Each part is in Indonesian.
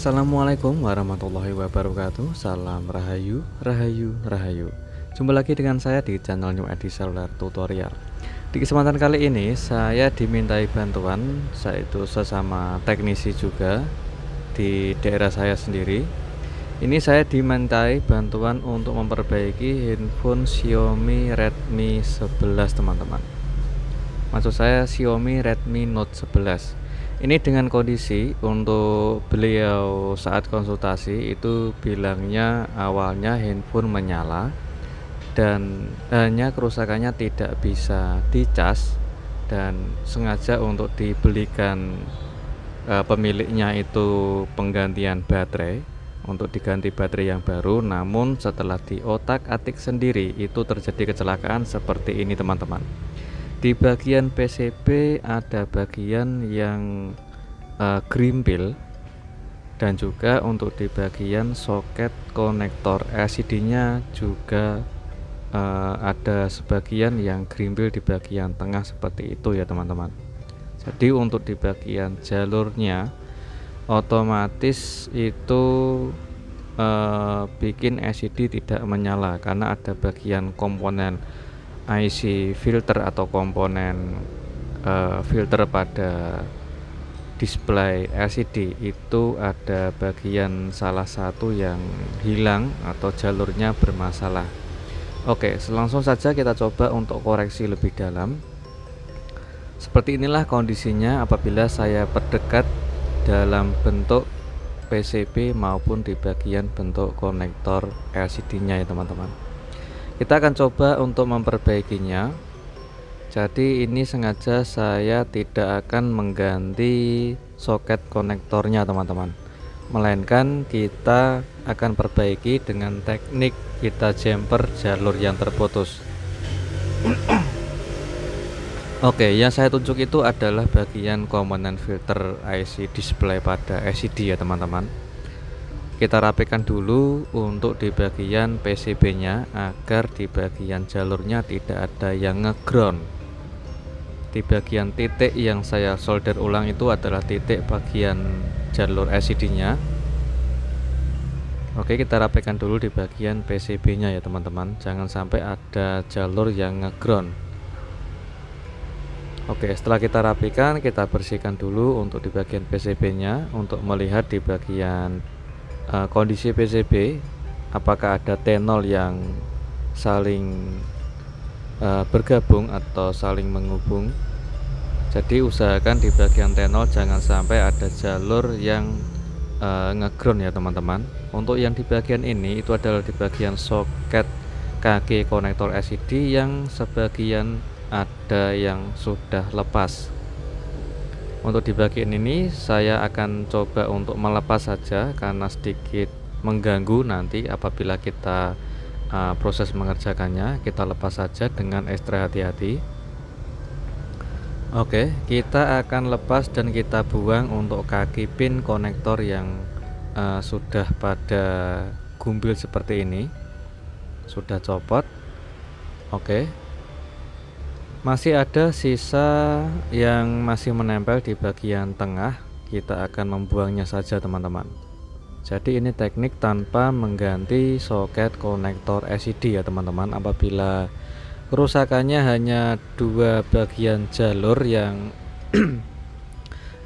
Assalamualaikum warahmatullahi wabarakatuh. Salam rahayu, rahayu, rahayu. Jumpa lagi dengan saya di channel New Edi Seluler Tutorial. Di kesempatan kali ini saya dimintai bantuan, saya itu sesama teknisi juga di daerah saya sendiri. Ini saya dimintai bantuan untuk memperbaiki handphone Xiaomi Redmi 11 teman-teman. Maksud saya Xiaomi Redmi Note 11. Ini dengan kondisi untuk beliau saat konsultasi itu bilangnya awalnya handphone menyala dan hanya kerusakannya tidak bisa dicas, dan sengaja untuk dibelikan pemiliknya itu penggantian baterai untuk diganti baterai yang baru. Namun setelah diotak-atik sendiri itu terjadi kecelakaan seperti ini teman-teman. Di bagian PCB ada bagian yang grimpil, dan juga untuk di bagian soket konektor LCD nya juga ada sebagian yang grimpil di bagian tengah seperti itu ya teman-teman. Jadi untuk di bagian jalurnya otomatis itu bikin LCD tidak menyala karena ada bagian komponen IC filter atau komponen filter pada display LCD itu ada bagian salah satu yang hilang atau jalurnya bermasalah. Oke, langsung saja kita coba untuk koreksi lebih dalam. Seperti inilah kondisinya apabila saya perdekat dalam bentuk PCB maupun di bagian bentuk konektor LCD nya ya teman-teman. Kita akan coba untuk memperbaikinya. Jadi ini sengaja saya tidak akan mengganti soket konektornya teman-teman, melainkan kita akan perbaiki dengan teknik kita jumper jalur yang terputus. Oke, yang saya tunjuk itu adalah bagian komponen filter IC display pada LCD ya teman-teman. Kita rapikan dulu untuk di bagian PCB nya agar di bagian jalurnya tidak ada yang ngeground. Di bagian titik yang saya solder ulang itu adalah titik bagian jalur LCD nya. Oke, kita rapikan dulu di bagian PCB nya ya teman-teman, jangan sampai ada jalur yang ngeground. Oke, setelah kita rapikan, kita bersihkan dulu untuk di bagian PCB nya untuk melihat di bagian kondisi PCB apakah ada tenol yang saling bergabung atau saling menghubung. Jadi usahakan di bagian tenol jangan sampai ada jalur yang ngeground ya teman-teman. Untuk yang di bagian ini itu adalah di bagian soket kaki konektor LCD yang sebagian ada yang sudah lepas. Untuk di bagian ini saya akan coba untuk melepas saja karena sedikit mengganggu nanti apabila kita proses mengerjakannya. Kita lepas saja dengan ekstra hati-hati. Oke, kita akan lepas dan kita buang untuk kaki pin konektor yang sudah pada gumbil seperti ini, sudah copot. Oke, masih ada sisa yang masih menempel di bagian tengah, kita akan membuangnya saja teman-teman. Jadi ini teknik tanpa mengganti soket konektor LCD ya teman-teman. Apabila kerusakannya hanya dua bagian jalur yang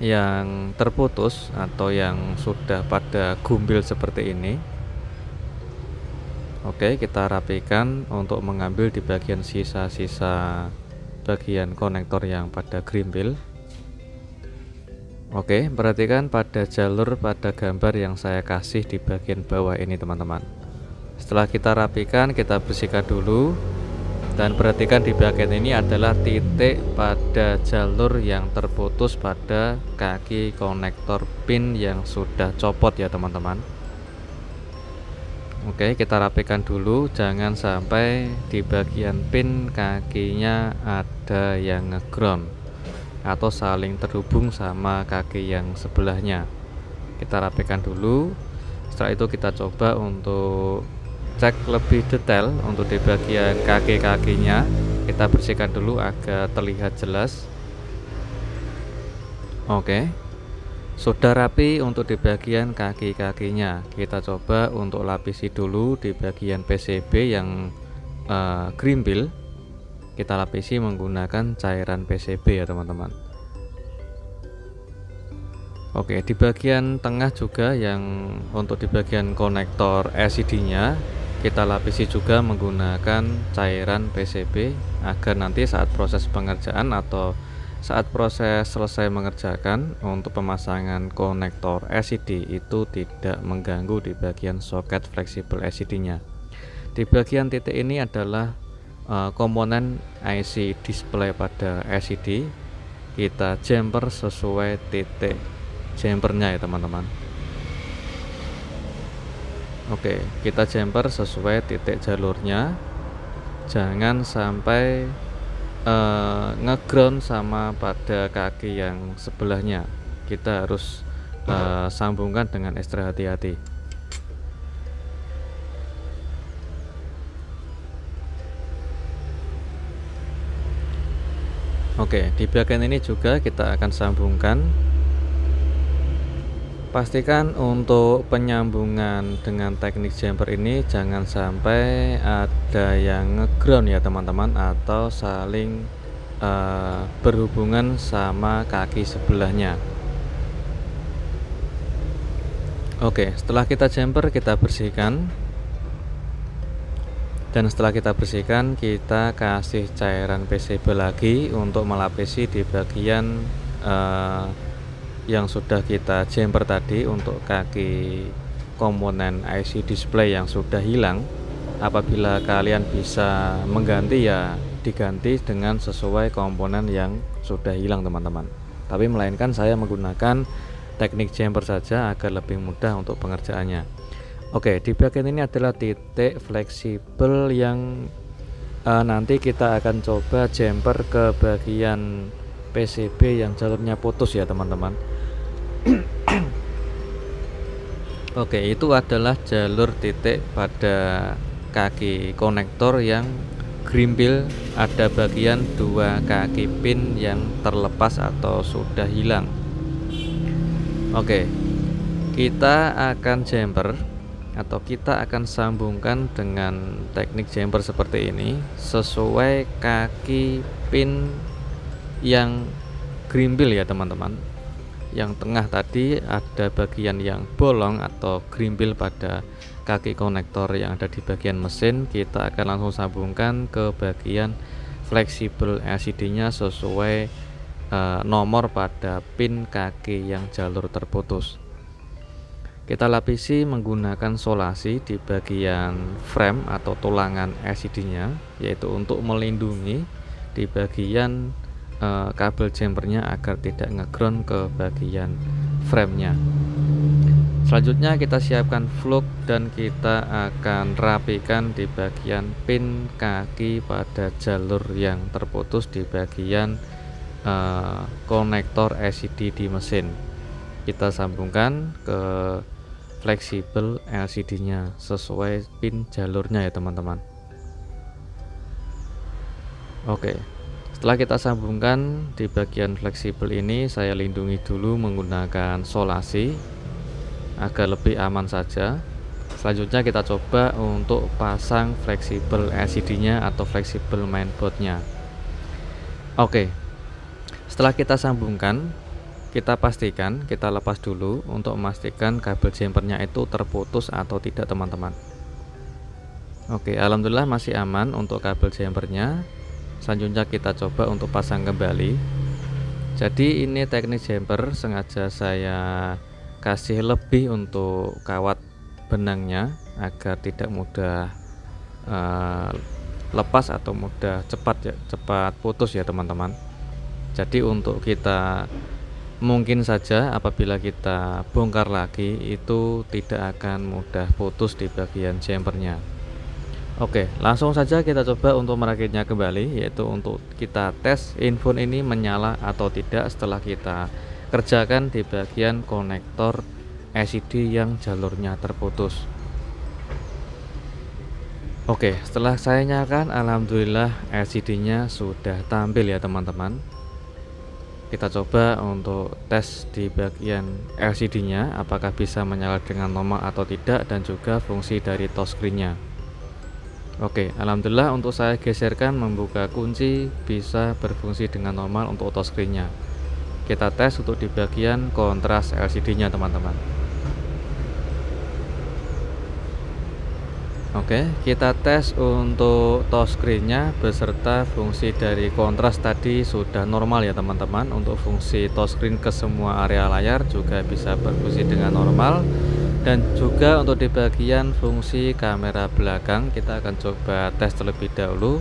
yang terputus atau yang sudah pada gumbil seperti ini. Oke, kita rapikan untuk mengambil di bagian sisa-sisa bagian konektor yang pada grimpil. Oke, perhatikan pada jalur pada gambar yang saya kasih di bagian bawah ini teman-teman. Setelah kita rapikan, kita bersihkan dulu. Dan perhatikan di bagian ini adalah titik pada jalur yang terputus pada kaki konektor pin yang sudah copot ya teman-teman. Oke, kita rapikan dulu, jangan sampai di bagian pin kakinya ada yang ngeground atau saling terhubung sama kaki yang sebelahnya. Kita rapikan dulu. Setelah itu kita coba untuk cek lebih detail untuk di bagian kaki-kakinya. Kita bersihkan dulu agar terlihat jelas. Oke, sudah rapi untuk di bagian kaki-kakinya. Kita coba untuk lapisi dulu di bagian PCB yang grimbil. Kita lapisi menggunakan cairan PCB ya teman-teman. Oke, di bagian tengah juga yang untuk di bagian konektor LCD-nya kita lapisi juga menggunakan cairan PCB agar nanti saat proses pengerjaan atau saat proses selesai mengerjakan untuk pemasangan konektor LCD itu tidak mengganggu di bagian soket fleksibel LCD-nya. Di bagian titik ini adalah komponen IC display pada LCD. Kita jumper sesuai titik jumpernya ya teman-teman. Oke, kita jumper sesuai titik jalurnya, jangan sampai ngeground sama pada kaki yang sebelahnya. Kita harus sambungkan dengan ekstra hati-hati. Oke, di bagian ini juga kita akan sambungkan. Pastikan untuk penyambungan dengan teknik jumper ini jangan sampai ada yang ngeground ya teman-teman, atau saling berhubungan sama kaki sebelahnya. Oke, setelah kita jumper kita bersihkan. Dan setelah kita bersihkan, kita kasih cairan PCB lagi untuk melapisi di bagian yang sudah kita jumper tadi untuk kaki komponen IC display yang sudah hilang. Apabila kalian bisa mengganti ya diganti dengan sesuai komponen yang sudah hilang teman-teman. Tapi melainkan saya menggunakan teknik jumper saja agar lebih mudah untuk pengerjaannya. Oke, di bagian ini adalah titik fleksibel yang nanti kita akan coba jumper ke bagian PCB yang jalurnya putus ya teman-teman. Oke, itu adalah jalur titik pada kaki konektor yang grimbil, ada bagian dua kaki pin yang terlepas atau sudah hilang. Oke, kita akan jumper atau kita akan sambungkan dengan teknik jumper seperti ini sesuai kaki pin yang grimbil ya teman-teman. Yang tengah tadi ada bagian yang bolong atau grimbil pada kaki konektor yang ada di bagian mesin. Kita akan langsung sambungkan ke bagian fleksibel LCD-nya sesuai nomor pada pin kaki yang jalur terputus. Kita lapisi menggunakan solasi di bagian frame atau tulangan LCD-nya, yaitu untuk melindungi di bagian kabel jumpernya agar tidak ngeground ke bagian framenya. Selanjutnya kita siapkan flux dan kita akan rapikan di bagian pin kaki pada jalur yang terputus di bagian konektor LCD di mesin. Kita sambungkan ke fleksibel LCD-nya sesuai pin jalurnya ya teman-teman. Oke, setelah kita sambungkan di bagian fleksibel ini, saya lindungi dulu menggunakan solasi agar lebih aman saja. Selanjutnya kita coba untuk pasang fleksibel LCD-nya atau fleksibel mainboard-nya. Oke, setelah kita sambungkan, kita pastikan kita lepas dulu untuk memastikan kabel jumpernya itu terputus atau tidak teman-teman. Oke, alhamdulillah masih aman untuk kabel jumpernya. Selanjutnya kita coba untuk pasang kembali. Jadi ini teknik jumper sengaja saya kasih lebih untuk kawat benangnya agar tidak mudah lepas atau mudah cepat putus ya teman-teman. Jadi untuk kita mungkin saja apabila kita bongkar lagi itu tidak akan mudah putus di bagian jumpernya. Oke, langsung saja kita coba untuk merakitnya kembali, yaitu untuk kita tes handphone ini menyala atau tidak setelah kita kerjakan di bagian konektor LCD yang jalurnya terputus. Oke, setelah saya nyalakan, alhamdulillah LCD-nya sudah tampil ya teman-teman. Kita coba untuk tes di bagian LCD-nya apakah bisa menyala dengan normal atau tidak, dan juga fungsi dari touchscreen-nya. Oke, alhamdulillah untuk saya geserkan membuka kunci bisa berfungsi dengan normal untuk touchscreen-nya. Kita tes untuk di bagian kontras LCD-nya teman-teman. Oke, kita tes untuk touchscreen-nya beserta fungsi dari kontras tadi sudah normal ya teman-teman. Untuk fungsi touchscreen ke semua area layar juga bisa berfungsi dengan normal. Dan juga untuk di bagian fungsi kamera belakang kita akan coba tes terlebih dahulu,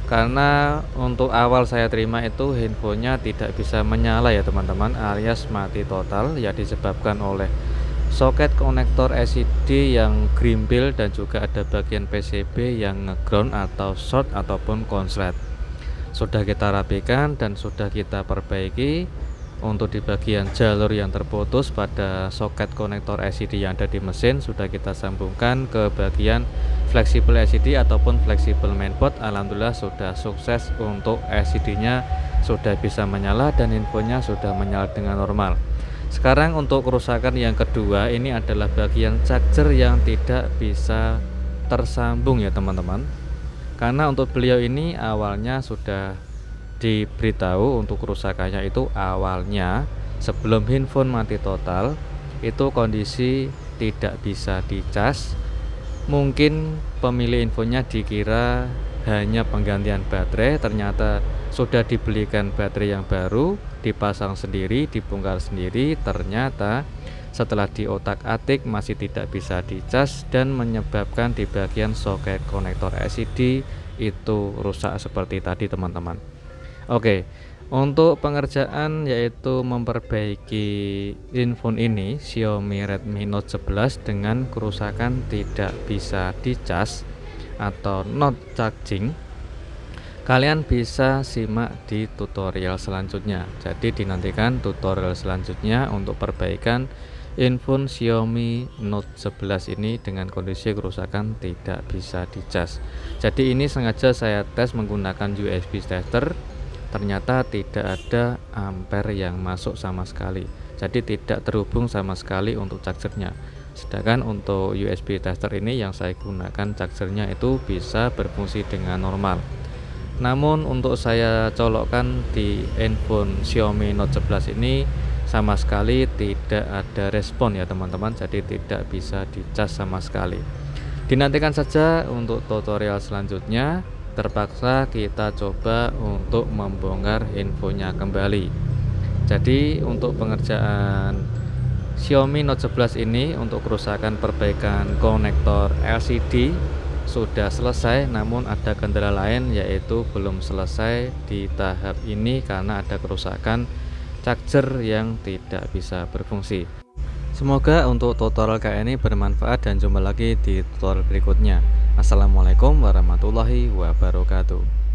karena untuk awal saya terima itu handphonenya tidak bisa menyala ya teman-teman, alias mati total ya, disebabkan oleh soket konektor LCD yang grimpil dan juga ada bagian PCB yang ngeground atau short ataupun konslet. Sudah kita rapikan dan sudah kita perbaiki. Untuk di bagian jalur yang terputus pada soket konektor LCD yang ada di mesin sudah kita sambungkan ke bagian fleksibel LCD ataupun fleksibel mainboard. Alhamdulillah sudah sukses, untuk LCD-nya sudah bisa menyala dan infonya sudah menyala dengan normal. Sekarang untuk kerusakan yang kedua, ini adalah bagian charger yang tidak bisa tersambung ya teman-teman. Karena untuk beliau ini awalnya sudah diberitahu untuk kerusakannya itu awalnya sebelum handphone mati total itu kondisi tidak bisa dicas. Mungkin pemilik infonya dikira hanya penggantian baterai, ternyata sudah dibelikan baterai yang baru, dipasang sendiri, dibongkar sendiri, ternyata setelah diotak-atik masih tidak bisa dicas dan menyebabkan di bagian soket konektor LCD itu rusak seperti tadi teman-teman. Oke, untuk pengerjaan yaitu memperbaiki handphone ini Xiaomi Redmi Note 11 dengan kerusakan tidak bisa dicas atau not charging, kalian bisa simak di tutorial selanjutnya. Jadi dinantikan tutorial selanjutnya untuk perbaikan handphone Xiaomi Note 11 ini dengan kondisi kerusakan tidak bisa dicas. Jadi ini sengaja saya tes menggunakan USB tester. Ternyata tidak ada ampere yang masuk sama sekali, jadi tidak terhubung sama sekali untuk chargernya. Sedangkan untuk USB tester ini yang saya gunakan chargernya itu bisa berfungsi dengan normal. Namun untuk saya colokkan di handphone Xiaomi Note 11 ini sama sekali tidak ada respon ya teman-teman, jadi tidak bisa dicas sama sekali. Dinantikan saja untuk tutorial selanjutnya. Terpaksa kita coba untuk membongkar handphonenya kembali. Jadi untuk pengerjaan Xiaomi Note 11 ini untuk kerusakan perbaikan konektor LCD sudah selesai, namun ada kendala lain yaitu belum selesai di tahap ini karena ada kerusakan charger yang tidak bisa berfungsi. Semoga untuk tutorial kali ini bermanfaat dan jumpa lagi di tutorial berikutnya. Assalamualaikum warahmatullahi wabarakatuh.